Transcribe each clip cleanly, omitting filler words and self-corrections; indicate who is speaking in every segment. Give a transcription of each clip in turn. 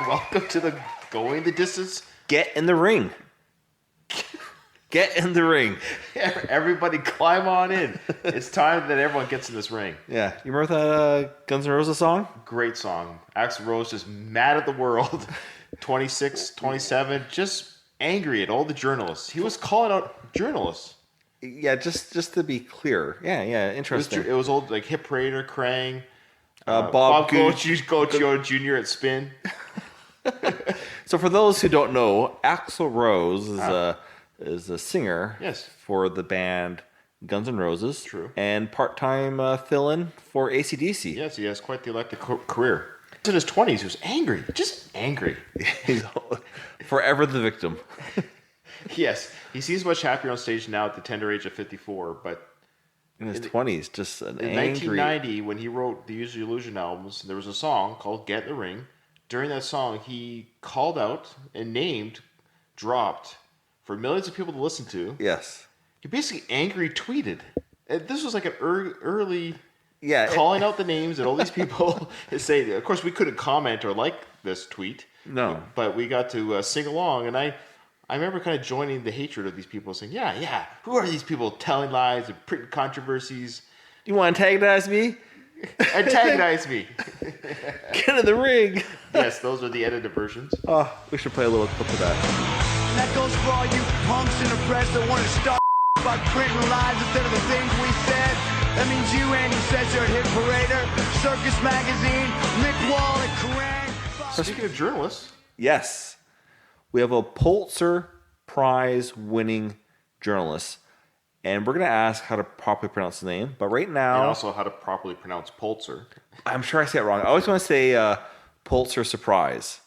Speaker 1: Welcome to the Going the Distance.
Speaker 2: Get in the ring. Get in the ring.
Speaker 1: Everybody climb on in. It's time that everyone gets in this ring.
Speaker 2: Yeah. You remember that Guns N' Roses song?
Speaker 1: Great song. Axl Rose just mad at the world. 26, 27, just angry at all the journalists. He was calling out journalists.
Speaker 2: Yeah, just to be clear. Yeah, interesting.
Speaker 1: It was old, like Hip Parader, Krang,
Speaker 2: Bob
Speaker 1: Gaucho Jr. at Spin.
Speaker 2: So for those who don't know, Axl Rose is a singer for the band Guns N' Roses.
Speaker 1: True. And
Speaker 2: part-time fill-in for AC/DC.
Speaker 1: Yes, he has quite the electric career. In his 20s, he was angry. Just angry.
Speaker 2: He's forever the victim.
Speaker 1: Yes. He seems much happier on stage now at the tender age of 54, but
Speaker 2: in his 20s, just an
Speaker 1: in
Speaker 2: angry...
Speaker 1: 1990, when he wrote the Use Your Illusion albums, there was a song called Get in the Ring. During that song, he called out and dropped for millions of people to listen to.
Speaker 2: Yes.
Speaker 1: He basically angry tweeted. And this was like an early calling out the names and all these people say. Of course, we couldn't comment or like this tweet.
Speaker 2: No.
Speaker 1: But we got to sing along, and I remember kind of joining the hatred of these people, saying, yeah, who are these people telling lies and printing controversies?
Speaker 2: You want to antagonize me?
Speaker 1: Antagonize me.
Speaker 2: Get in the ring.
Speaker 1: Yes, those are the edited versions.
Speaker 2: Oh, we should play a little clip of that.
Speaker 3: That goes for all you punks in the press that want to start about printing lies instead of the things we said. That means you, Andy, says you're a hit parader, Circus Magazine, Mick Wall, and Kerrang.
Speaker 1: So speaking of journalists.
Speaker 2: Yes. We have a Pulitzer Prize winning journalist. And we're going to ask how to properly pronounce the name. But right now...
Speaker 1: And also how to properly pronounce Pulitzer.
Speaker 2: I'm sure I say it wrong. I always want to say Pulitzer Surprise.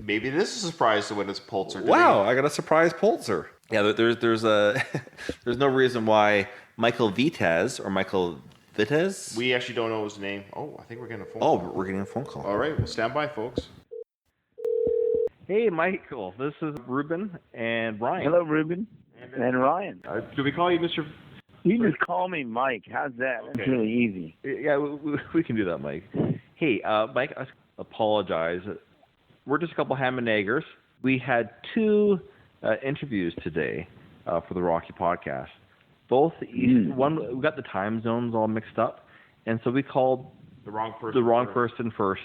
Speaker 1: Maybe it is a surprise to win this Pulitzer.
Speaker 2: Wow, I got a surprise Pulitzer. Yeah, there's no reason why Michael Vitez or Michael Vitez.
Speaker 1: We actually don't know his name. Oh, I think we're getting a phone call.
Speaker 2: Oh, we're getting a phone call.
Speaker 1: All right, well, stand by, folks.
Speaker 2: Hey, Michael. This is Ruben and Ryan.
Speaker 4: Hello, Ruben and Ryan.
Speaker 1: Do we call you Mr.
Speaker 4: You just call me Mike. How's that?
Speaker 1: Okay.
Speaker 4: That's really easy.
Speaker 2: Yeah, we can do that, Mike. Hey, Mike, I apologize. We're just a couple ham and eggers. We had two interviews today for the Rocky podcast. Both East. One, we got the time zones all mixed up, and so we called
Speaker 1: the wrong person
Speaker 2: first.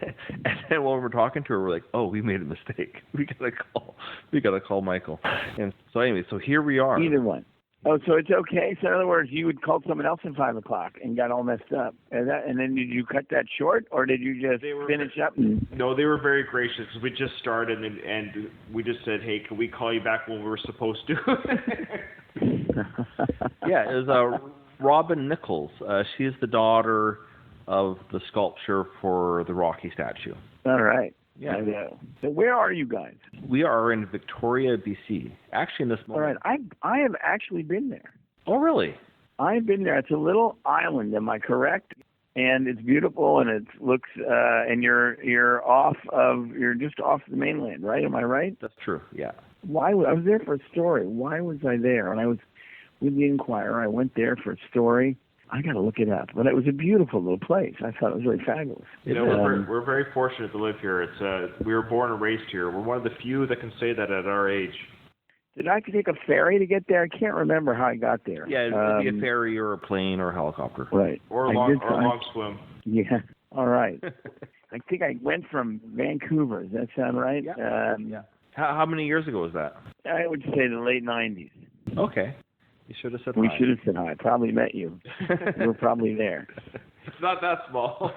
Speaker 2: And then when we're talking to her, we're like, "Oh, we made a mistake. We gotta call Michael." And so anyway, so here we are.
Speaker 4: Either one. Oh, so it's okay. So in other words, you would call someone else at 5 o'clock and got all messed up, and then did you cut that short, or did you just finish up?
Speaker 1: No, they were very gracious. We just started, and we just said, "Hey, can we call you back when we were supposed to?"
Speaker 2: Yeah, it was Robin Nichols. She's the daughter of the sculpture for the Rocky statue.
Speaker 4: All right.
Speaker 2: Yeah.
Speaker 4: So where are you guys?
Speaker 2: We are in Victoria, BC. Actually, in this moment.
Speaker 4: All right. I have actually been there.
Speaker 2: Oh, really?
Speaker 4: I've been there. It's a little island. Am I correct? And it's beautiful, and it looks. And you're just off the mainland, right? Am I right?
Speaker 2: That's true. Yeah.
Speaker 4: I was there for a story. Why was I there? When I was with the Inquirer, I went there for a story. I got to look it up. But it was a beautiful little place. I thought it was really fabulous.
Speaker 1: We're very fortunate to live here. We were born and raised here. We're one of the few that can say that at our age.
Speaker 4: Did I take a ferry to get there? I can't remember how I got there.
Speaker 2: Yeah, it would be a ferry or a plane or a helicopter.
Speaker 4: Right.
Speaker 1: Or a long swim.
Speaker 4: Yeah. All right. I think I went from Vancouver. Does that sound right?
Speaker 2: Yeah. How many years ago was that?
Speaker 4: I would say the late 90s.
Speaker 2: Okay. You should have said
Speaker 4: hi. We should have said hi. I probably met you. You were probably there.
Speaker 1: It's not that small.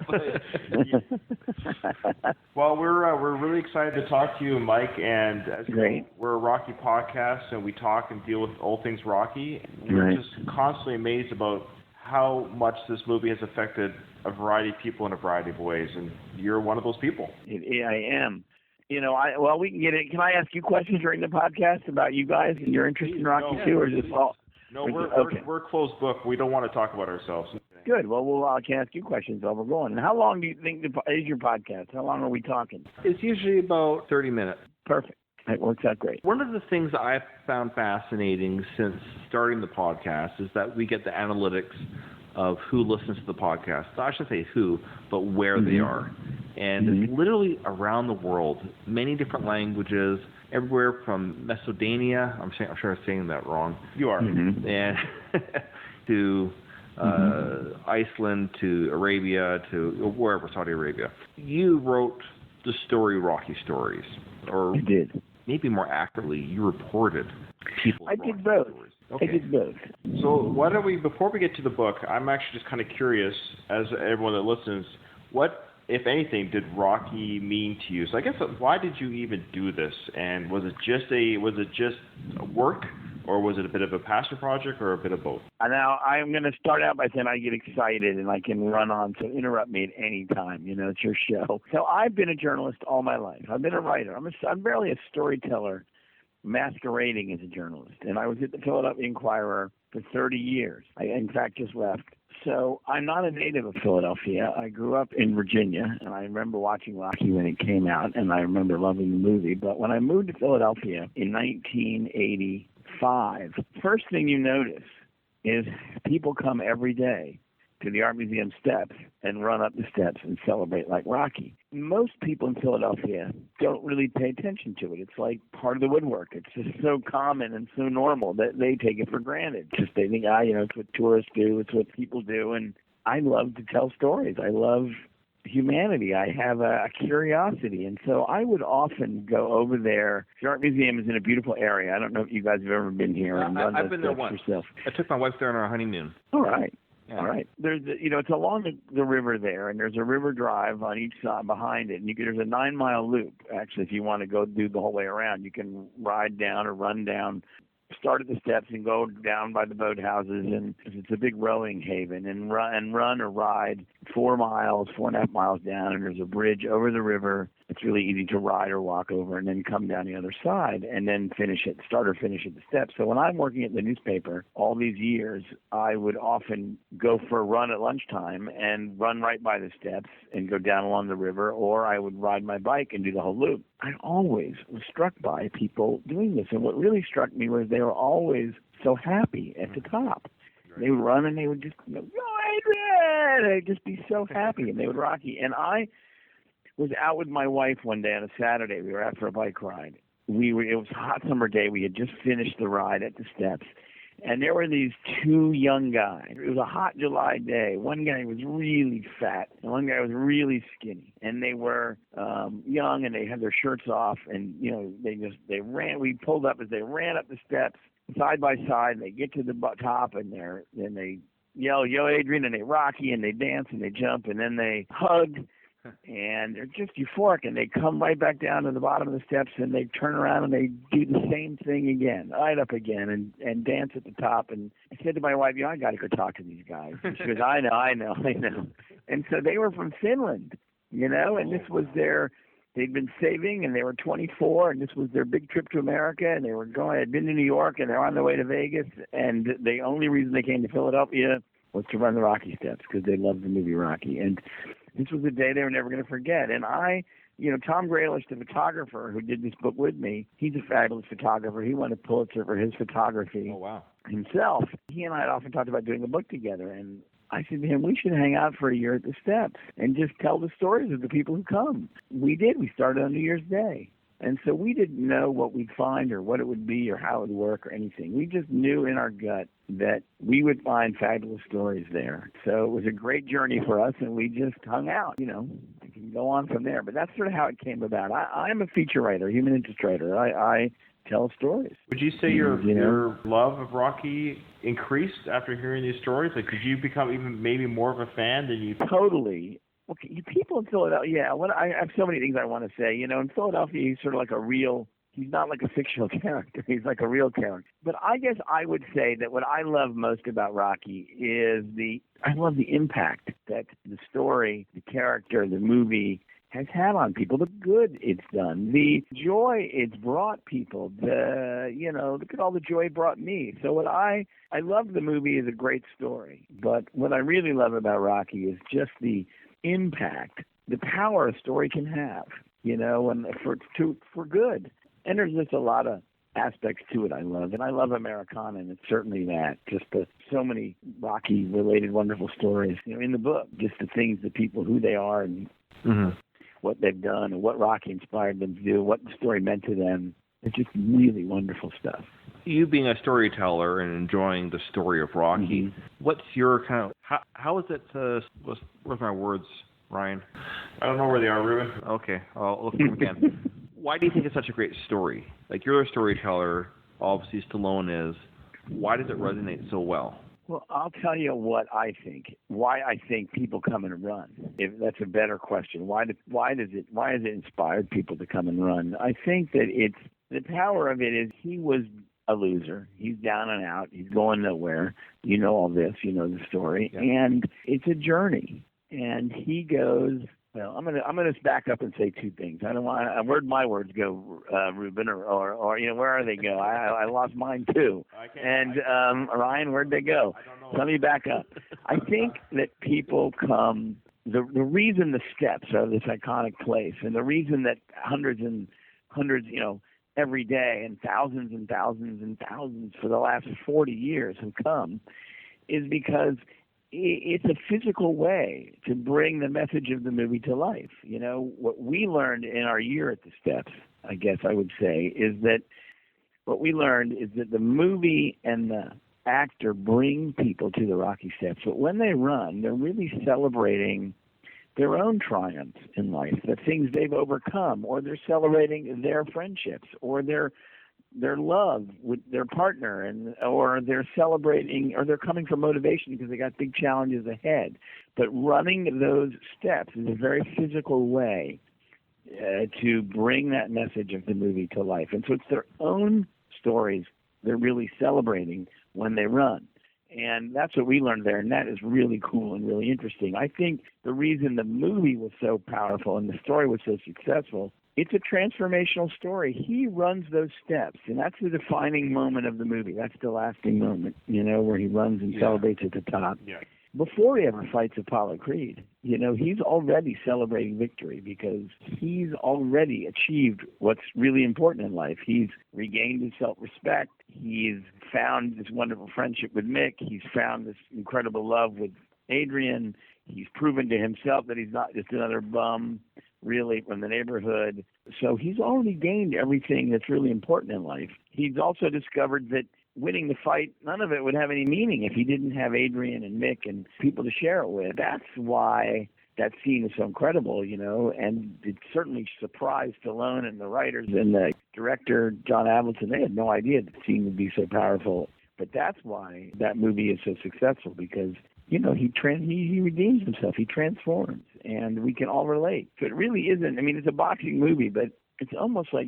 Speaker 1: Well, we're really excited to talk to you, Mike. And as
Speaker 4: Great.
Speaker 1: We're a Rocky podcast, and we talk and deal with all things Rocky. We're just constantly amazed about how much this movie has affected a variety of people in a variety of ways, and you're one of those people.
Speaker 4: I am. We can get it. Can I ask you questions during the podcast about you guys and your interest in Rocky too, or is this all?
Speaker 1: No, we're a closed book. We don't want to talk about ourselves.
Speaker 4: Good. Well, I can ask you questions while we're going. And how long do you think is your podcast? How long are we talking?
Speaker 2: It's usually about 30 minutes.
Speaker 4: Perfect. That works out great.
Speaker 2: One of the things I've found fascinating since starting the podcast is that we get the analytics of who listens to the podcast. So I should say who, but where they are. And it's literally around the world, many different languages, everywhere from Macedonia, I'm sure I'm saying that wrong.
Speaker 1: You are.
Speaker 2: And to Iceland, to Arabia, to wherever, Saudi Arabia. You wrote the story Rocky Stories. Or
Speaker 4: I did.
Speaker 2: Maybe more accurately, you reported people's
Speaker 4: I did both.
Speaker 2: Okay.
Speaker 4: I did both.
Speaker 1: So why don't we, before we get to the book, I'm actually just kind of curious, as everyone that listens, what, if anything, did Rocky mean to you? So I guess, why did you even do this? And was it just work, or was it a bit of a passion project, or a bit of both?
Speaker 4: Now, I'm going to start out by saying I get excited and I can run on, so interrupt me at any time. You know, it's your show. So I've been a journalist all my life. I've been a writer. I'm barely a storyteller masquerading as a journalist. And I was at the Philadelphia Inquirer for 30 years. I, in fact, just left. So I'm not a native of Philadelphia. I grew up in Virginia, and I remember watching Rocky when it came out, and I remember loving the movie. But when I moved to Philadelphia in 1985, first thing you notice is people come every day to the Art Museum steps and run up the steps and celebrate like Rocky. Most people in Philadelphia don't really pay attention to it. It's like part of the woodwork. It's just so common and so normal that they take it for granted. Just they think, it's what tourists do, it's what people do. And I love to tell stories. I love humanity. I have a curiosity. And so I would often go over there. The Art Museum is in a beautiful area. I don't know if you guys have ever been here.
Speaker 2: I've been there once.
Speaker 4: Yourself.
Speaker 2: I took my wife there on our honeymoon.
Speaker 4: All right.
Speaker 2: Yeah.
Speaker 4: All right. There's, it's along the river there, and there's a river drive on each side behind it. And there's a 9-mile loop, actually, if you want to go do the whole way around. You can ride down or run down, start at the steps and go down by the boathouses. And it's a big rowing haven, and run or ride 4.5 miles down, and there's a bridge over the river. It's really easy to ride or walk over and then come down the other side and then start or finish at the steps. So when I'm working at the newspaper all these years, I would often go for a run at lunchtime and run right by the steps and go down along the river, or I would ride my bike and do the whole loop. I always was struck by people doing this. And what really struck me was they were always so happy at the top. They would run and they would just go, Adrian! They'd just be so happy, and they would Rocky. And I was out with my wife one day on a Saturday. We were out for a bike ride. It was a hot summer day. We had just finished the ride at the steps, and there were these two young guys. It was a hot July day. One guy was really fat, and one guy was really skinny. And they were young, and they had their shirts off, and they ran. We pulled up as they ran up the steps side by side. And they get to the top, and then they yell, "Yo, Adrian!" and they Rocky, and they dance and they jump, and then they hug. And they're just euphoric, and they come right back down to the bottom of the steps, and they turn around and they do the same thing again, right up again, and dance at the top. And I said to my wife, I got to go talk to these guys. And she goes, I know. And so they were from Finland, and this was they'd been saving, and they were 24, and this was their big trip to America, and had been to New York, and they're on their way to Vegas, and the only reason they came to Philadelphia was to run the Rocky steps because they loved the movie Rocky. And this was a day they were never going to forget. And Tom Graylish, the photographer who did this book with me, he's a fabulous photographer. He won a Pulitzer for his photography himself. He and I had often talked about doing a book together. And I said to him, we should hang out for a year at the steps and just tell the stories of the people who come. We did. We started on New Year's Day. And so we didn't know what we'd find or what it would be or how it would work or anything. We just knew in our gut that we would find fabulous stories there. So it was a great journey for us, and we just hung out. We can go on from there. But that's sort of how it came about. I'm a feature writer, human interest writer. I tell stories.
Speaker 1: Would you say your love of Rocky increased after hearing these stories? Like, did you become even maybe more of a fan than you?
Speaker 4: Totally. Okay, people in Philadelphia, I have so many things I want to say. In Philadelphia, he's sort of like he's not like a fictional character. He's like a real character. But I guess I would say that what I love most about Rocky is I love the impact that the story, the character, the movie has had on people, the good it's done, the joy it's brought people, look at all the joy it brought me. So I love the movie as a great story, but what I really love about Rocky is just the impact, the power a story can have, and for good. And there's just a lot of aspects to it I love, and I love Americana, and it's certainly that. Just so many Rocky-related wonderful stories, in the book. Just the things, the people, who they are, and what they've done, and what Rocky inspired them to do, what the story meant to them. It's just really wonderful stuff.
Speaker 2: You being a storyteller and enjoying the story of Rocky, what's your kind of how is it? Where's my words, Ryan?
Speaker 1: I don't know where they are, Ruben.
Speaker 2: Okay, I'll look for them again. Why do you think it's such a great story? Like, you're a storyteller, obviously Stallone is. Why does it resonate so well?
Speaker 4: Well, I'll tell you what I think. Why I think people come and run. If that's a better question. Why has it inspired people to come and run? I think that it's the power of it is he was a loser. He's down and out. He's going nowhere. You know all this. You know the story. Yeah. And it's a journey. And he goes. Well, I'm gonna back up and say two things. I don't want. Where'd my words go, Ruben, or where are they go? I lost mine too. Ryan, where'd they go?
Speaker 1: I don't know.
Speaker 4: Let me back up. I think that people come. The reason the steps are this iconic place, and the reason that hundreds, every day, and thousands and thousands and thousands for the last 40 years have come, is because it's a physical way to bring the message of the movie to life. What we learned in our year at the Steps, I guess I would say, is that the movie and the actor bring people to the Rocky Steps. But when they run, they're really celebrating their own triumphs in life, the things they've overcome, or they're celebrating their friendships, or their love with their partner, or they're celebrating, or they're coming for motivation because they got big challenges ahead. But running those steps is a very physical way to bring that message of the movie to life. And so it's their own stories they're really celebrating when they run. And that's what we learned there, and that is really cool and really interesting. I think the reason the movie was so powerful and the story was so successful, it's a transformational story. He runs those steps, and that's the defining moment of the movie. That's the lasting moment, where he runs and celebrates at the top.
Speaker 1: Yeah.
Speaker 4: Before he ever fights Apollo Creed, he's already celebrating victory because he's already achieved what's really important in life. He's regained his self-respect. He's found this wonderful friendship with Mick. He's found this incredible love with Adrian. He's proven to himself that he's not just another bum, really, from the neighborhood. So he's already gained everything that's really important in life. He's also discovered that winning the fight, none of it would have any meaning if he didn't have Adrian and Mick and people to share it with. That's why that scene is so incredible, and it certainly surprised Stallone and the writers and the director, John Avildsen. They had no idea the scene would be so powerful. But that's why that movie is so successful, because he redeems himself. He transforms, and we can all relate. So it really isn't. I mean, it's a boxing movie, but it's almost like,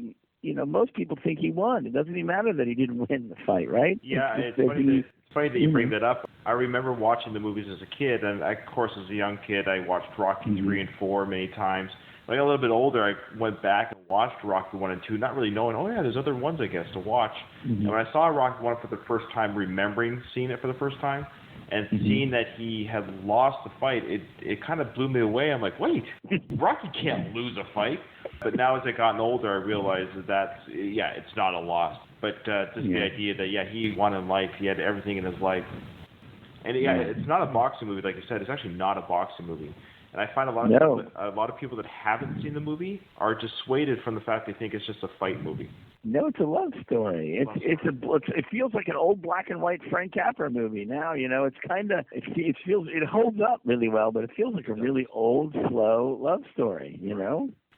Speaker 4: most people think he won. It doesn't even matter that he didn't win the fight, right?
Speaker 1: Yeah, it's funny that you bring that up. I remember watching the movies as a kid, and of course, as a young kid, I watched Rocky 3 and 4 many times. When I got a little bit older, I went back and watched Rocky 1 and 2, not really knowing, there's other ones, I guess, to watch. And when I saw Rocky 1 for the first time, remembering seeing it for the first time, and seeing that he had lost the fight, it kind of blew me away. I'm like, wait, Rocky can't lose a fight. But now as I gotten older, I realized that it's not a loss. But just the idea that, he won in life. He had everything in his life. And it's not a boxing movie, like I said. It's actually not a boxing movie. And I find a lot of people that haven't seen the movie are dissuaded from the fact they think it's just a fight movie.
Speaker 4: No, it's a love story. It feels like an old black and white Frank Capra movie now. It's kind of it holds up really well, but it feels like a really old, slow love story.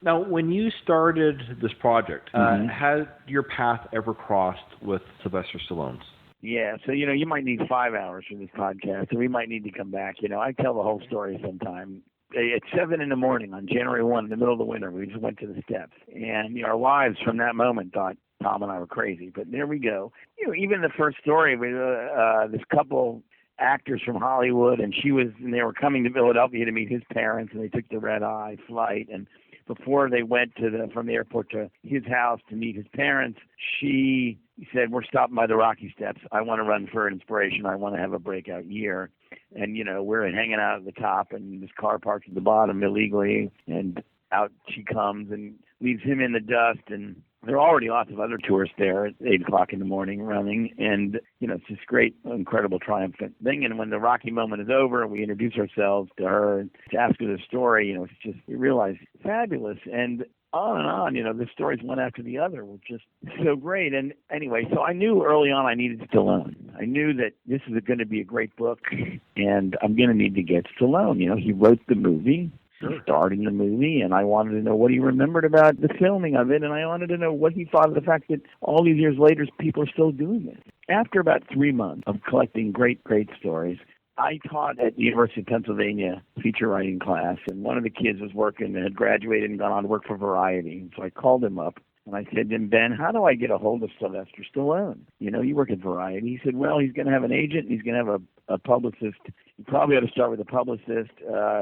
Speaker 2: Now, when you started this project, has your path ever crossed with Sylvester Stallone's?
Speaker 4: Yeah, so you might need 5 hours for this podcast, so we might need to come back. I tell the whole story sometime. At 7 a.m. on January 1, in the middle of the winter, we just went to the steps. And our wives from that moment thought Tom and I were crazy. But there we go. Even the first story with this couple actors from Hollywood, and they were coming to Philadelphia to meet his parents, and they took the red-eye flight. And before they went from the airport to his house to meet his parents, she said, "We're stopping by the Rocky Steps. I want to run for inspiration. I want to have a breakout year." And, we're hanging out at the top, and this car parked at the bottom illegally, and out she comes and leaves him in the dust. And there are already lots of other tourists there at 8 o'clock in the morning running. And, it's this great, incredible, triumphant thing. And when the Rocky moment is over, we introduce ourselves to her and to ask her the story. It's just, you realize, fabulous. And on, the stories one after the other were just so great. And anyway, so I knew early on I needed Stallone. I knew that this is going to be a great book, and I'm going to need to get Stallone. He wrote the movie. Sure. Starred in the movie, and I wanted to know what he remembered about the filming of it, and I wanted to know what he thought of the fact that all these years later, people are still doing this. After about 3 months of collecting great stories, I taught at the University of Pennsylvania feature writing class, and one of the kids was working and had graduated and gone on to work for Variety. And so I called him up, and I said to him, "Ben, how do I get a hold of Sylvester Stallone? You work at Variety." He said, "Well, he's going to have an agent, and he's going to have a publicist. You probably ought to start with a publicist."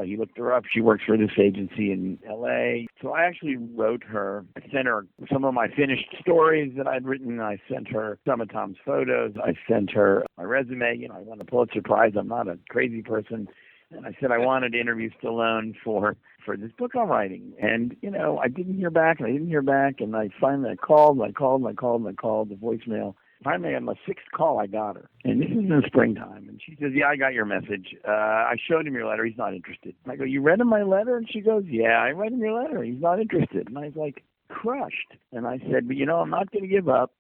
Speaker 4: He looked her up. She works for this agency in L.A. So I actually wrote her. I sent her some of my finished stories that I'd written. I sent her some of Tom's photos. I sent her my resume. I won the Pulitzer Prize. I'm not a crazy person. And I said I wanted to interview Stallone for this book I'm writing. And, I didn't hear back, and I finally called the voicemail. Finally, on my sixth call, I got her. And this is in the springtime. And she says, "Yeah, I got your message. I showed him your letter. He's not interested." And I go, "You read him my letter?" And she goes, "Yeah, I read him your letter. He's not interested." And I was like, crushed. And I said, "But, I'm not going to give up.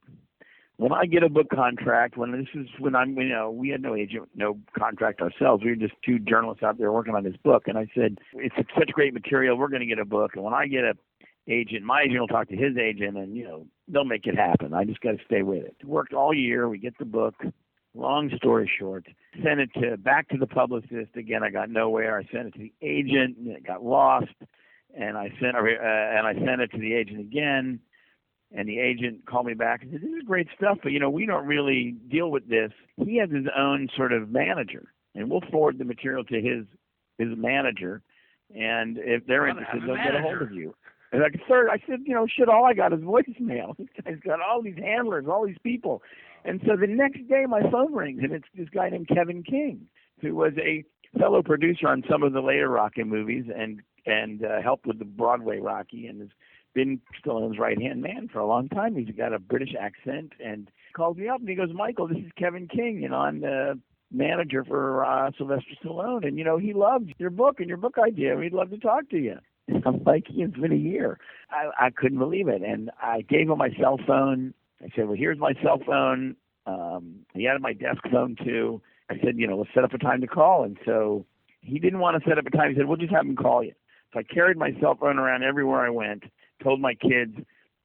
Speaker 4: When I get a book contract, we had no agent, no contract ourselves. We were just two journalists out there working on this book." And I said, "It's such great material. We're going to get a book. And when I get a agent, my agent will talk to his agent, and, they'll make it happen. I just got to stay with it." Worked all year. We get the book. Long story short, sent it back to the publicist. Again, I got nowhere. I sent it to the agent, and it got lost. And I sent it to the agent again. And the agent called me back and said, "This is great stuff, but, we don't really deal with this. He has his own sort of manager, and we'll forward the material to his manager. And if they're interested, they'll get a hold of you." And I said, "Shit, all I got is voicemail. This guy's got all these handlers, all these people." And so the next day my phone rings, and it's this guy named Kevin King, who was a fellow producer on some of the later Rocky movies and helped with the Broadway Rocky, and has been Stallone's right-hand man for a long time. He's got a British accent, and calls me up, and he goes, "Michael, this is Kevin King, I'm the manager for Sylvester Stallone, and, he loved your book and your book idea. We'd love to talk to you." I'm like, "It's been a year." I couldn't believe it, and I gave him my cell phone. I said, "Well, here's my cell phone." He had my desk phone, too. I said, "Let's set up a time to call." And so he didn't want to set up a time. He said, "We'll just have him call you." So I carried my cell phone around everywhere I went, told my kids,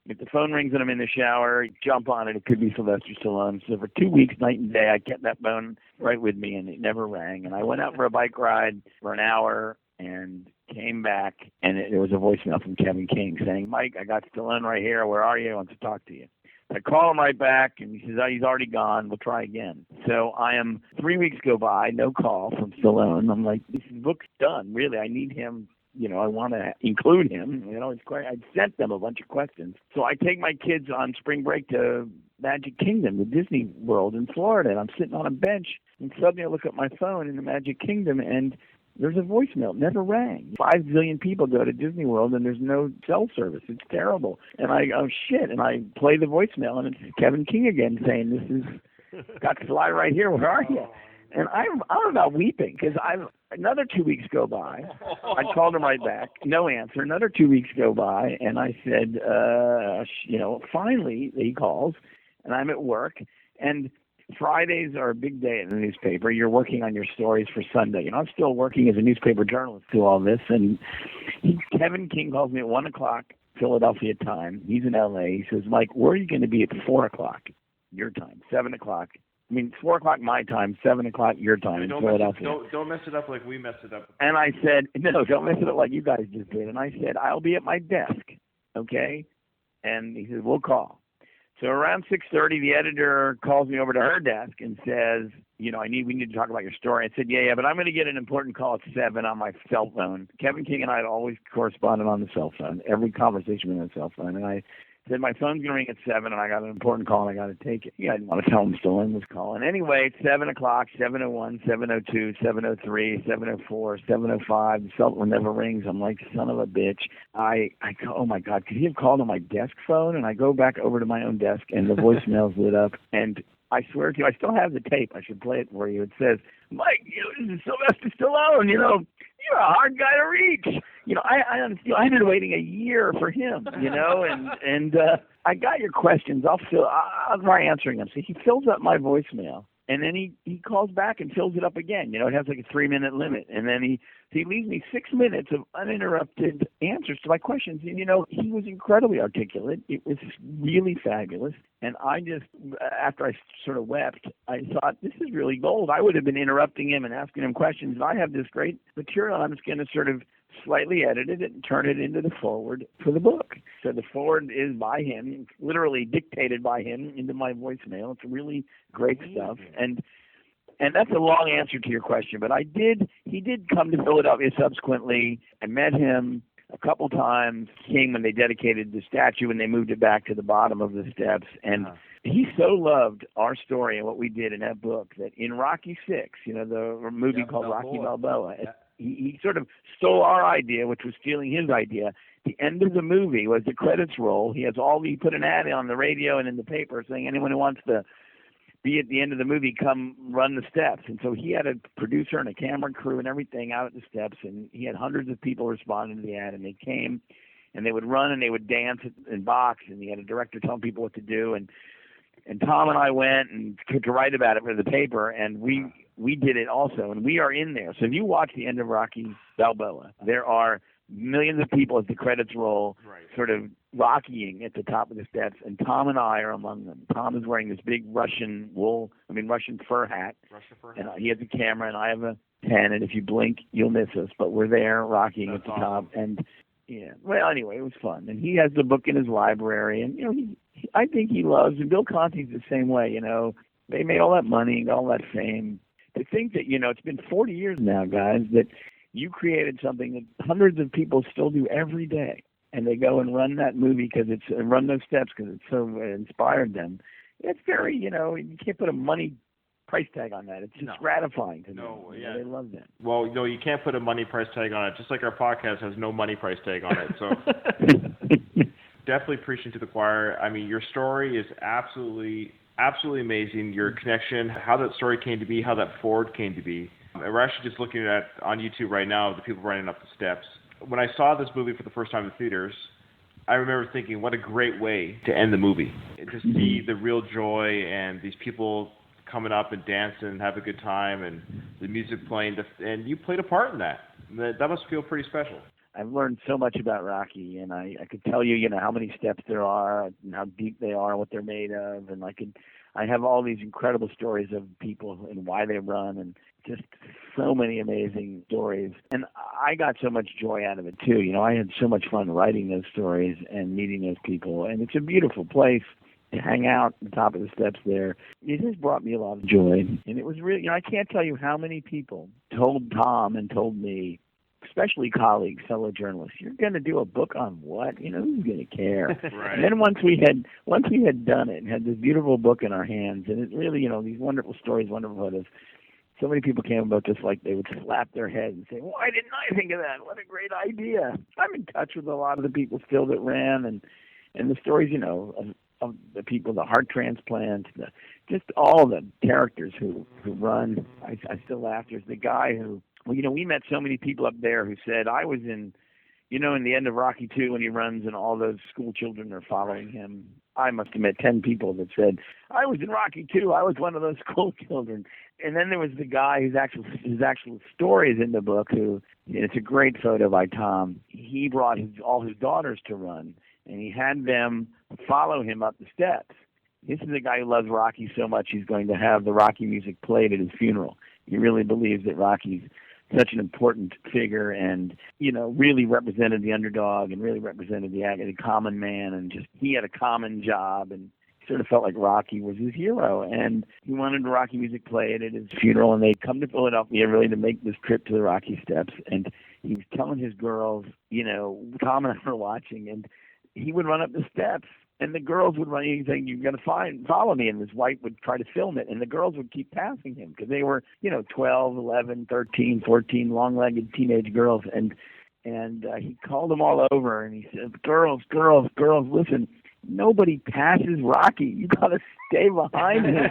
Speaker 4: if the phone rings and I'm in the shower, jump on it. It could be Sylvester Stallone. So for 2 weeks, night and day, I kept that phone right with me, and it never rang. And I went out for a bike ride for an hour and came back, and there was a voicemail from Kevin King saying, "Mike, I got Stallone right here. Where are you? I want to talk to you." I call him right back, and he says, "Oh, he's already gone. We'll try again." So 3 weeks go by, no call from Stallone. I'm like, this book's done. Really, I need him. I want to include him. It's quite. I sent them a bunch of questions. So I take my kids on spring break to Magic Kingdom, the Disney World in Florida, and I'm sitting on a bench, and suddenly I look at my phone in the Magic Kingdom, and there's a voicemail. It never rang. 5 billion people go to Disney World, and there's no cell service. It's terrible. And I go, shit, and I play the voicemail, and it's Kevin King again saying, "This is got Sly right here. Where are you?" And I'm about weeping, because another 2 weeks go by. I called him right back. No answer. Another 2 weeks go by, and I said, finally he calls, and I'm at work, and Fridays are a big day in the newspaper. You're working on your stories for Sunday. I'm still working as a newspaper journalist through all this, and Kevin King calls me at 1 o'clock Philadelphia time. He's in L.A. He says, "Mike, where are you going to be at 4 o'clock your time, 7 o'clock?" 4 o'clock my time, 7 o'clock your time in Philadelphia.
Speaker 1: Don't mess it up like we messed it up.
Speaker 4: And I said, "No, don't mess it up like you guys just did." And I said, "I'll be at my desk, okay?" And he said, "We'll call." So around 6:30, the editor calls me over to her desk and says, you know, we need to talk about your story. I said, yeah, but I'm going to get an important call at 7 on my cell phone. Kevin King and I had always corresponded on the cell phone, every conversation was on the cell phone. And I said, my phone's going to ring at 7, and I got an important call, and I got to take it. Yeah, I didn't want to tell him Stallone was calling. Anyway, it's 7 o'clock, 7:01, 7:02, 7:03, 7:04, 7:05. The cell phone never rings. I'm like, son of a bitch. I go, oh, my God, could he have called on my desk phone? And I go back over to my own desk, and the voicemail's lit up. And I swear to you, I still have the tape. I should play it for you. It says, Mike, this is Sylvester Stallone, you're a hard guy to reach. I've been waiting a year for him, and I got your questions. I'll try answering them. So he fills up my voicemail, and then he calls back and fills it up again. It has like a 3-minute limit, and then he leaves me 6 minutes of uninterrupted answers to my questions. And, he was incredibly articulate. It was really fabulous. And I just, after I sort of wept, I thought, this is really gold. I would have been interrupting him and asking him questions. And I have this great material. I'm just going to sort of slightly edit it and turn it into the foreword for the book. So the foreword is by him, literally dictated by him into my voicemail. It's really great stuff. And that's a long answer to your question, but he did come to Philadelphia subsequently. I met him a couple times. Came when they dedicated the statue and they moved it back to the bottom of the steps. And he so loved our story and what we did in that book that in Rocky VI, the movie called Rocky Balboa, he sort of stole our idea, which was stealing his idea. The end of the movie was the credits roll. He put an ad on the radio and in the paper saying anyone who wants to be at the end of the movie, come run the steps. And so he had a producer and a camera crew and everything out at the steps, and he had hundreds of people responding to the ad, and they came and they would run and they would dance and box, and he had a director telling people what to do. And Tom and I went and to write about it for the paper, and we did it also, and we are in there. So if you watch the end of Rocky Balboa, there are millions of people as the credits roll, sort of rockying at the top of the steps, and Tom and I are among them. Tom is wearing this big Russian fur hat. And he has a camera, and I have a pen, and if you blink, you'll miss us. But we're there rocking at the top. And, anyway, it was fun. And he has the book in his library, and, I think he loves, and Bill Conti's the same way, They made all that money and all that fame. To think that, it's been 40 years now, guys, that you created something that hundreds of people still do every day, and they go and run that movie run those steps because it so inspired them. It's very, you can't put a money price tag on that. It's just gratifying to them. They love that.
Speaker 1: Well, you can't put a money price tag on it, just like our podcast has no money price tag on it. So definitely preaching to the choir. I mean, your story is absolutely amazing. Your connection, how that story came to be, how that forward came to be. We're actually just looking at on YouTube right now the people running up the steps. When I saw this movie for the first time in theaters, I remember thinking, what a great way to end the movie. To see the real joy and these people coming up and dancing and have a good time and the music playing. And you played a part in that. That must feel pretty special.
Speaker 4: I've learned so much about Rocky, and I could tell you, how many steps there are and how deep they are, what they're made of. And I have all these incredible stories of people and why they run, and just so many amazing stories. And I got so much joy out of it too. I had so much fun writing those stories and meeting those people. And it's a beautiful place to hang out at the top of the steps there. It has brought me a lot of joy. And it was really, I can't tell you how many people told Tom and told me, especially colleagues, fellow journalists, you're going to do a book on what? Who's going to care?
Speaker 1: Right.
Speaker 4: And then once we had done it and had this beautiful book in our hands, and it really, these wonderful stories, wonderful photos, so many people came about just like they would slap their head and say, why didn't I think of that? What a great idea. I'm in touch with a lot of the people still that ran, and the stories, of the people, the heart transplant, just all the characters who run. I still laugh. There's the guy who, we met so many people up there who said, I was in the end of Rocky II when he runs and all those school children are following him. I must have met 10 people that said, I was in Rocky II. I was one of those school children. And then there was the guy his actual story is in the book, who, it's a great photo by Tom. He brought all his daughters to run, and he had them follow him up the steps. This is a guy who loves Rocky so much he's going to have the Rocky music played at his funeral. He really believes that Rocky's such an important figure and, really represented the underdog and really represented the common man, and just he had a common job, and sort of felt like Rocky was his hero, and he wanted Rocky music played at his funeral, and they'd come to Philadelphia really to make this trip to the Rocky Steps, and he was telling his girls, Tom and I were watching, and he would run up the steps, and the girls would run, he'd say, "You're going to follow me," and his wife would try to film it, and the girls would keep passing him, because they were, 12, 11, 13, 14, long-legged teenage girls, and he called them all over, and he said, girls, listen, nobody passes Rocky. You got to stay behind him.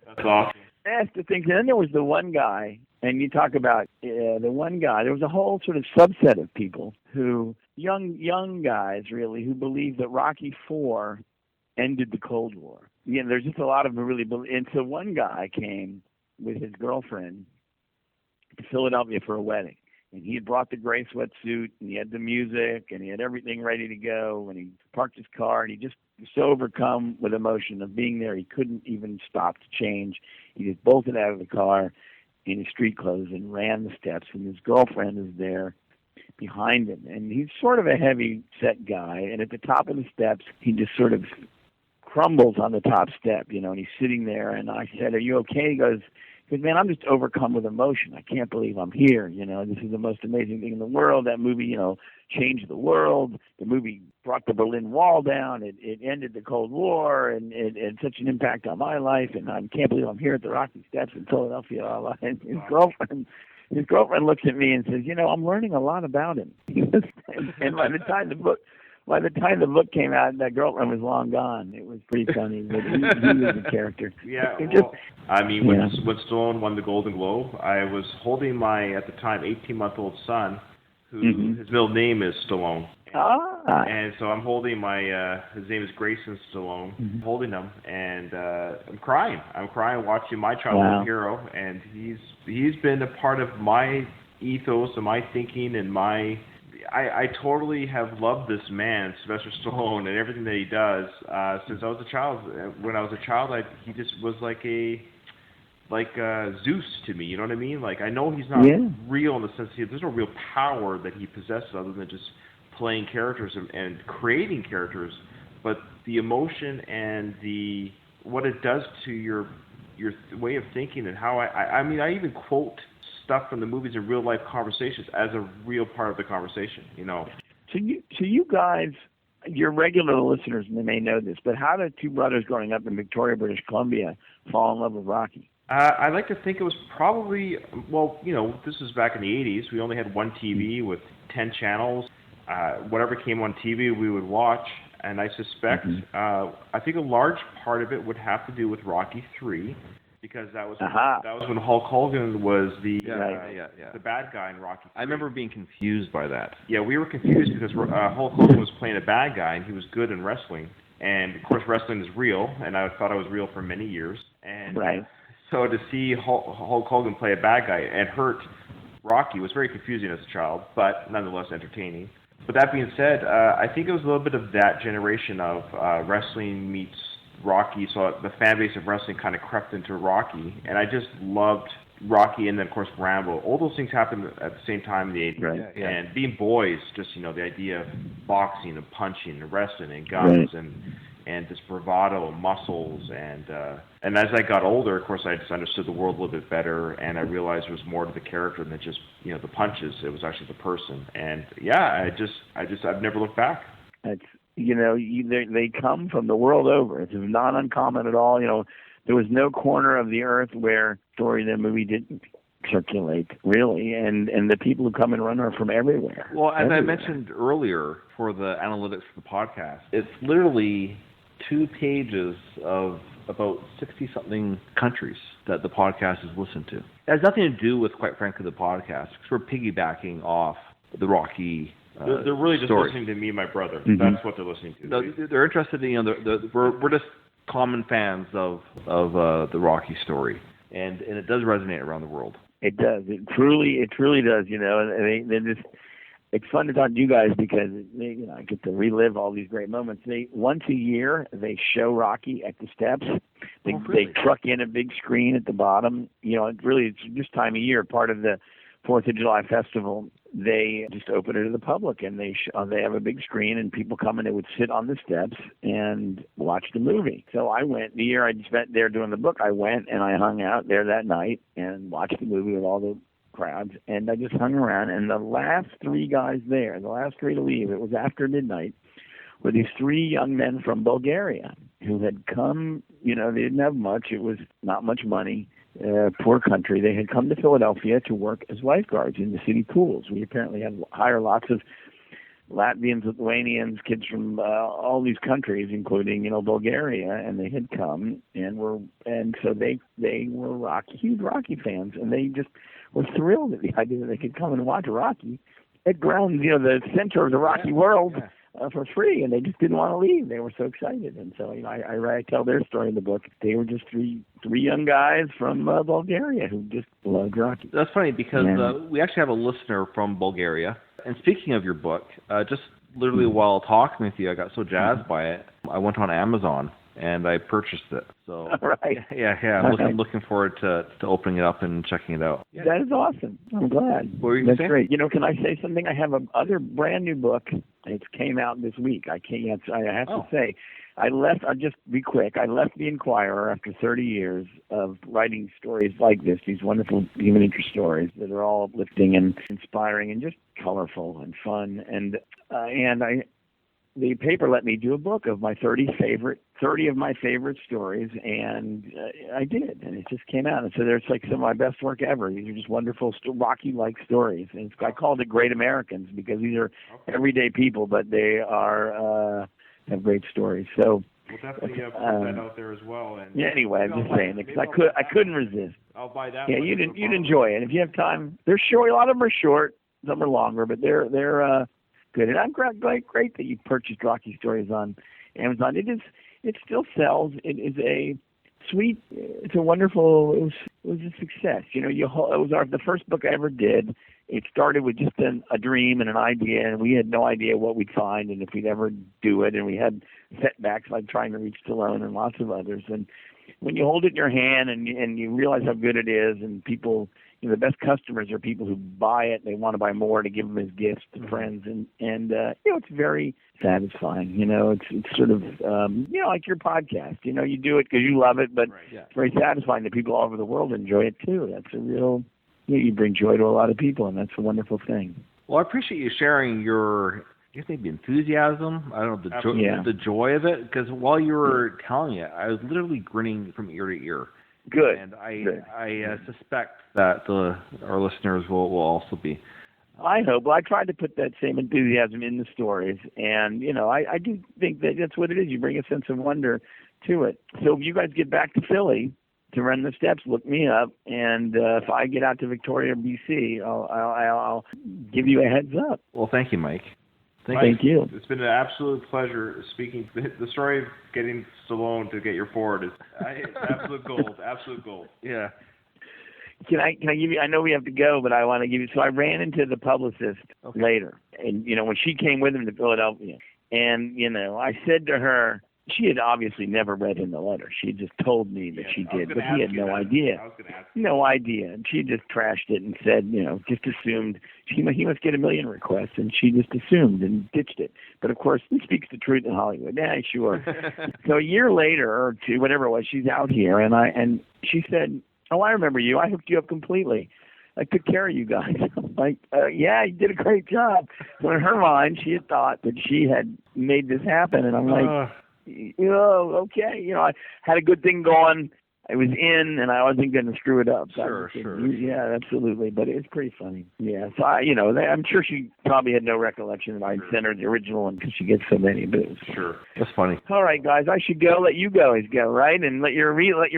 Speaker 1: That's awesome.
Speaker 4: That's the thing. And then there was the one guy, and you talk about the one guy. There was a whole sort of subset of people who, young guys really, who believed that Rocky IV ended the Cold War. There's just a lot of them really believe. And so one guy came with his girlfriend to Philadelphia for a wedding. And he had brought the gray sweatsuit, and he had the music, and he had everything ready to go, and he parked his car, and he just was so overcome with emotion of being there, he couldn't even stop to change. He just bolted out of the car in his street clothes and ran the steps, and his girlfriend is there behind him. And he's sort of a heavy-set guy, and at the top of the steps, he just sort of crumbles on the top step, and he's sitting there, and I said, "Are you okay?" He goes, "Man, I'm just overcome with emotion. I can't believe I'm here. This is the most amazing thing in the world. That movie, changed the world. The movie brought the Berlin Wall down. It ended the Cold War, and it had such an impact on my life. And I can't believe I'm here at the Rocky Steps in Philadelphia." And his girlfriend looks at me and says, "I'm learning a lot about him." And by the time the book came out, that girlfriend was long gone. It was pretty funny, but he was a character.
Speaker 1: Yeah, when Stallone won the Golden Globe, I was holding my, at the time, 18-month-old son, who his middle name is Stallone. And so I'm holding his name is Grayson Stallone, holding him, and I'm crying. I'm crying watching my childhood hero, and he's been a part of my ethos and my thinking and I totally have loved this man, Sylvester Stallone, and everything that he does since I was a child. When I was a child, he just was like Zeus to me. You know what I mean? Like, I know he's not real in the sense that there's no real power that he possesses other than just playing characters and creating characters, but the emotion and what it does to your way of thinking and how I even quote stuff from the movies in real life conversations as a real part of the conversation,
Speaker 4: So you guys, your regular listeners, and they may know this, but how did two brothers growing up in Victoria, British Columbia, fall in love with Rocky?
Speaker 1: I like to think it was probably, this was back in the 80s. We only had one TV with 10 channels. Whatever came on TV, we would watch. And I suspect, I think a large part of it would have to do with Rocky III, because that was when Hulk Hogan was the bad guy in Rocky III.
Speaker 2: I remember being confused by that.
Speaker 1: Yeah, we were confused because Hulk Hogan was playing a bad guy, and he was good in wrestling. And, of course, wrestling is real, and I thought it was real for many years. And so to see Hulk Hogan play a bad guy and hurt Rocky was very confusing as a child, but nonetheless entertaining. But that being said, I think it was a little bit of that generation of wrestling meets Rocky, so the fan base of wrestling kind of crept into Rocky, and I just loved Rocky, and then, of course, Rambo. All those things happened at the same time in the 80s.
Speaker 4: Right.
Speaker 1: And being boys, just, the idea of boxing and punching and wrestling and guns and this bravado and muscles. And as I got older, of course, I just understood the world a little bit better, and I realized there was more to the character than just, the punches. It was actually the person. And, I've never looked back.
Speaker 4: That's, they come from the world over. It's not uncommon at all. There was no corner of the earth where story in the movie didn't circulate, really, and the people who come and run are from everywhere.
Speaker 2: Well, as I mentioned earlier for the analytics for the podcast, it's literally 2 pages of about 60-something countries that the podcast is listened to. It has nothing to do with, quite frankly, the podcast, because we're piggybacking off the Rocky
Speaker 1: they're really just
Speaker 2: story.
Speaker 1: Listening to me and my brother. That's what they're listening to.
Speaker 2: No, they're interested in, we're just common fans of the Rocky story, and it does resonate around the world.
Speaker 4: It does. It truly does. And they just, it's fun to talk to you guys because I get to relive all these great moments. Once a year they show Rocky at the steps. They truck in a big screen at the bottom. It's this time of year, part of the 4th of July festival. they just open it to the public, and they have a big screen, and people come and they would sit on the steps and watch the movie. So I went, the year I spent there doing the book, I went and I hung out there that night and watched the movie with all the crowds, and I just hung around. And the last three guys there, the last three to leave, it was after midnight, were these three young men from Bulgaria who had come, they didn't have much. It was not much money, poor country. They had come to Philadelphia to work as lifeguards in the city pools. We apparently hire lots of Latvians, Lithuanians, kids from all these countries, including, Bulgaria, and they had come and so they were huge Rocky fans, and they just were thrilled at the idea that they could come and watch Rocky at grounds, the center of the Rocky world. For free, and they just didn't want to leave. They were so excited, and so I tell their story in the book. They were just three young guys from Bulgaria who just loved Rocky.
Speaker 2: That's funny because we actually have a listener from Bulgaria. And speaking of your book, just literally while talking with you, I got so jazzed by it, I went on Amazon and I purchased it. So
Speaker 4: right.
Speaker 2: Yeah. I'm looking forward to opening it up and checking it out. Yeah.
Speaker 4: That is awesome. I'm glad.
Speaker 2: What were you
Speaker 4: That's
Speaker 2: saying?
Speaker 4: Great. Can I say something? I have another brand new book. It came out this week. I have to say, I'll just be quick. I left the Inquirer after 30 years of writing stories like this, these wonderful human interest stories that are all uplifting and inspiring and just colorful and fun. And the paper let me do a book of my 30 of my favorite stories, and I did, and it just came out. And so there's like some of my best work ever. These are just wonderful Rocky-like stories. And I called it Great Americans because these are everyday people, but they are have great stories. So
Speaker 1: we'll definitely put that out there as well. And
Speaker 4: anyway, I'm just saying it because I couldn't resist.
Speaker 1: I'll buy that.
Speaker 4: Yeah, you'd enjoy it. If you have time, they're short. A lot of them are short. Some are longer, but they're good. And I'm great that you purchased Rocky Stories on Amazon. It still sells. It is a sweet. It's a wonderful. It was a success. It was the first book I ever did. It started with just a dream and an idea, and we had no idea what we'd find and if we'd ever do it. And we had setbacks like trying to reach Stallone and lots of others. And when you hold it in your hand and you realize how good it is, and people. The best customers are people who buy it. They want to buy more to give them as gifts to friends, and it's very satisfying. It's sort of like your podcast. You do it because you love it, but it's very satisfying that people all over the world enjoy it too. That's a real you bring joy to a lot of people, and that's a wonderful thing.
Speaker 2: Well, I appreciate you sharing your, I guess maybe enthusiasm. I don't know, the joy of it, because while you were telling it, I was literally grinning from ear to ear.
Speaker 4: Good.
Speaker 2: And I suspect that our listeners will also be.
Speaker 4: I hope. Well, I tried to put that same enthusiasm in the stories, and I do think that that's what it is. You bring a sense of wonder to it. So if you guys get back to Philly to run the steps, look me up, and if I get out to Victoria, BC, I'll give you a heads up.
Speaker 2: Well, thank you, Mike.
Speaker 4: Thank you.
Speaker 1: It's been an absolute pleasure speaking. The story of getting Stallone to get your Ford is absolute gold. Absolute gold.
Speaker 2: Yeah.
Speaker 4: Can I give you? I know we have to go, but I want to give you. So I ran into the publicist later, and when she came with him to Philadelphia, and I said to her, she had obviously never read him the letter. She had just told me that she did, but he had no idea. No idea. And she just trashed it and said, just assumed he must get a million requests, and she just assumed and ditched it. But of course, he speaks the truth in Hollywood. Yeah, sure. So a year later or two, whatever it was, she's out here, and she said, "Oh, I remember you. I hooked you up completely. I took care of you guys." I'm like, yeah, you did a great job. So in her mind, she had thought that she had made this happen, and I'm like, okay. I had a good thing going. I was in, and I wasn't going to screw it up. So
Speaker 2: Sure.
Speaker 4: Yeah, absolutely. But it's pretty funny. Yeah. So I'm sure she probably had no recollection that I sent her the original one because she gets so many booze.
Speaker 2: Sure. That's funny.
Speaker 4: All right, guys, I should go. Let you guys go, right? And let your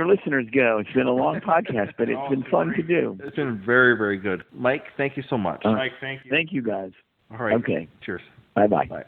Speaker 4: listeners go. It's been a long podcast, but it's been fun to do.
Speaker 2: It's been very, very good. Mike, thank you so much.
Speaker 1: Mike, thank you.
Speaker 4: Thank you, guys.
Speaker 2: All right.
Speaker 4: Okay.
Speaker 2: Cheers.
Speaker 4: Bye-bye.
Speaker 2: Bye.
Speaker 3: Bye.